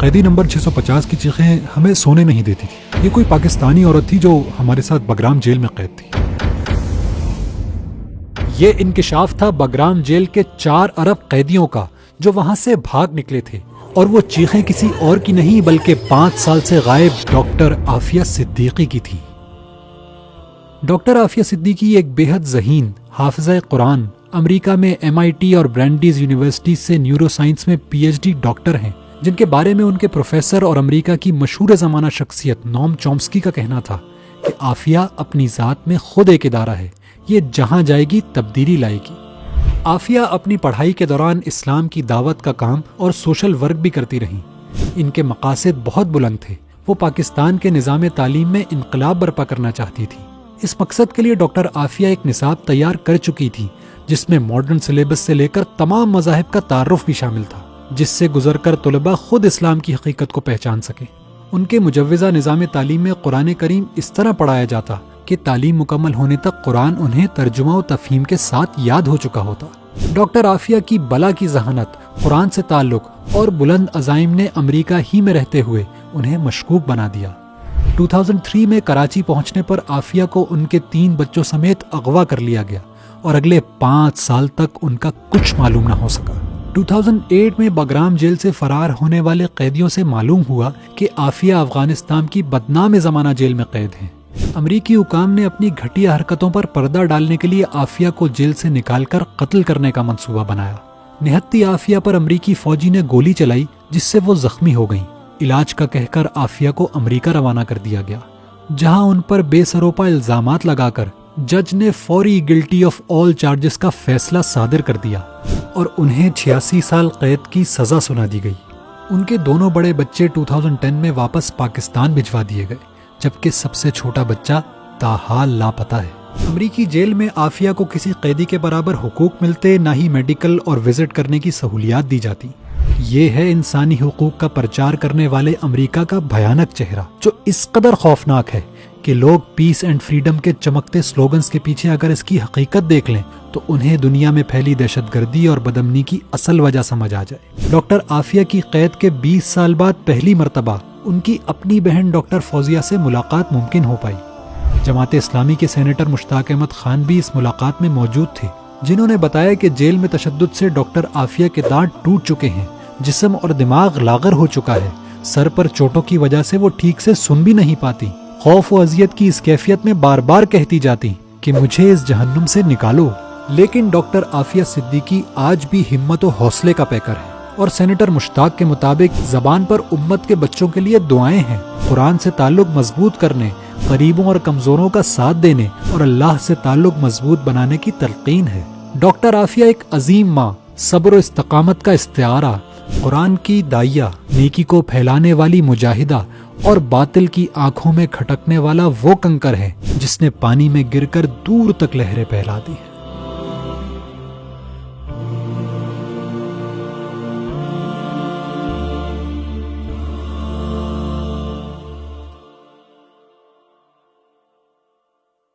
قیدی نمبر 650 کی چیخیں ہمیں سونے نہیں دیتی تھی. یہ کوئی پاکستانی عورت تھی جو ہمارے ساتھ بگرام جیل میں قید تھی. یہ انکشاف تھا بگرام جیل کے 4 ارب قیدیوں کا جو وہاں سے بھاگ نکلے تھے، اور وہ چیخیں کسی اور کی نہیں بلکہ 5 سال سے غائب ڈاکٹر عافیہ صدیقی کی تھی. ڈاکٹر عافیہ صدیقی ایک بے حد ذہین حافظہ قرآن، امریکہ میں MIT اور برینڈیز یونیورسٹی سے نیورو سائنس میں PhD ڈاکٹر ہیں، جن کے بارے میں ان کے پروفیسر اور امریکہ کی مشہور زمانہ شخصیت نوم چومسکی کا کہنا تھا کہ عافیہ اپنی ذات میں خود ایک ادارہ ہے، یہ جہاں جائے گی تبدیلی لائے گی. عافیہ اپنی پڑھائی کے دوران اسلام کی دعوت کا کام اور سوشل ورک بھی کرتی رہیں. ان کے مقاصد بہت بلند تھے. وہ پاکستان کے نظام تعلیم میں انقلاب برپا کرنا چاہتی تھی. اس مقصد کے لیے ڈاکٹر عافیہ ایک نصاب تیار کر چکی تھی جس میں ماڈرن سلیبس سے لے کر تمام مذاہب کا تعارف بھی شامل تھا، جس سے گزر کر طلباء خود اسلام کی حقیقت کو پہچان سکیں. ان کے مجوزہ نظام تعلیم میں قرآن کریم اس طرح پڑھایا جاتا کہ تعلیم مکمل ہونے تک قرآن انہیں ترجمہ و تفہیم کے ساتھ یاد ہو چکا ہوتا. ڈاکٹر عافیہ کی بلا کی ذہانت، قرآن سے تعلق اور بلند عزائم نے امریکہ ہی میں رہتے ہوئے انہیں مشکوک بنا دیا. 2003 میں کراچی پہنچنے پر عافیہ کو ان کے 3 بچوں سمیت اغوا کر لیا گیا اور اگلے 5 سال تک ان کا کچھ معلوم نہ ہو سکا. 2008 میں بگرام جیل سے فرار ہونے والے قیدیوں سے معلوم ہوا کہ عافیہ افغانستان کی بدنام زمانہ جیل میں قید ہیں. امریکی حکام نے اپنی گھٹیا حرکتوں پر پردہ ڈالنے کے لیے عافیہ کو جیل سے نکال کر قتل کرنے کا منصوبہ بنایا. نہتی عافیہ پر امریکی فوجی نے گولی چلائی جس سے وہ زخمی ہو گئیں. علاج کا کہہ کر عافیہ کو امریکہ روانہ کر دیا گیا، جہاں ان پر بے سروپا الزامات لگا کر جج نے فوری گلٹی آف آل چارجز کا فیصلہ صادر کر دیا اور انہیں 86 سال قید کی سزا سنا دی گئی. ان کے دونوں بڑے بچے 2010 میں واپس پاکستان بھجوا دیے گئے، جبکہ سب سے چھوٹا بچہ تاحال لاپتہ ہے. امریکی جیل میں عافیہ کو کسی قیدی کے برابر حقوق ملتے، نہ ہی میڈیکل اور وزٹ کرنے کی سہولیات دی جاتی. یہ ہے انسانی حقوق کا پرچار کرنے والے امریکہ کا بھیانک چہرہ، جو اس قدر خوفناک ہے کہ لوگ پیس اینڈ فریڈم کے چمکتے سلوگنز کے پیچھے اگر اس کی حقیقت دیکھ لیں تو انہیں دنیا میں پھیلی دہشت گردی اور بدامنی کی اصل وجہ سمجھ آ جائے. ڈاکٹر عافیہ کی قید کے 20 سال بعد پہلی مرتبہ ان کی اپنی بہن ڈاکٹر فوزیہ سے ملاقات ممکن ہو پائی. جماعت اسلامی کے سینیٹر مشتاق احمد خان بھی اس ملاقات میں موجود تھے، جنہوں نے بتایا کہ جیل میں تشدد سے ڈاکٹر عافیہ کے دانت ٹوٹ چکے ہیں، جسم اور دماغ لاغر ہو چکا ہے، سر پر چوٹوں کی وجہ سے وہ ٹھیک سے سن بھی نہیں پاتی. خوف و اذیت کی اس کیفیت میں بار بار کہتی جاتی کہ مجھے اس جہنم سے نکالو. لیکن ڈاکٹر عافیہ صدیقی آج بھی ہمت و حوصلے کا پیکر ہے، اور سینیٹر مشتاق کے مطابق زبان پر امت کے بچوں کے لیے دعائیں ہیں، قرآن سے تعلق مضبوط کرنے، غریبوں اور کمزوروں کا ساتھ دینے اور اللہ سے تعلق مضبوط بنانے کی تلقین ہے. ڈاکٹر عافیہ ایک عظیم ماں، صبر و استقامت کا استعارہ، قرآن کی داعیہ، نیکی کو پھیلانے والی مجاہدہ اور باطل کی آنکھوں میں کھٹکنے والا وہ کنکر ہے جس نے پانی میں گر کر دور تک لہریں پھیلا دی ہیں.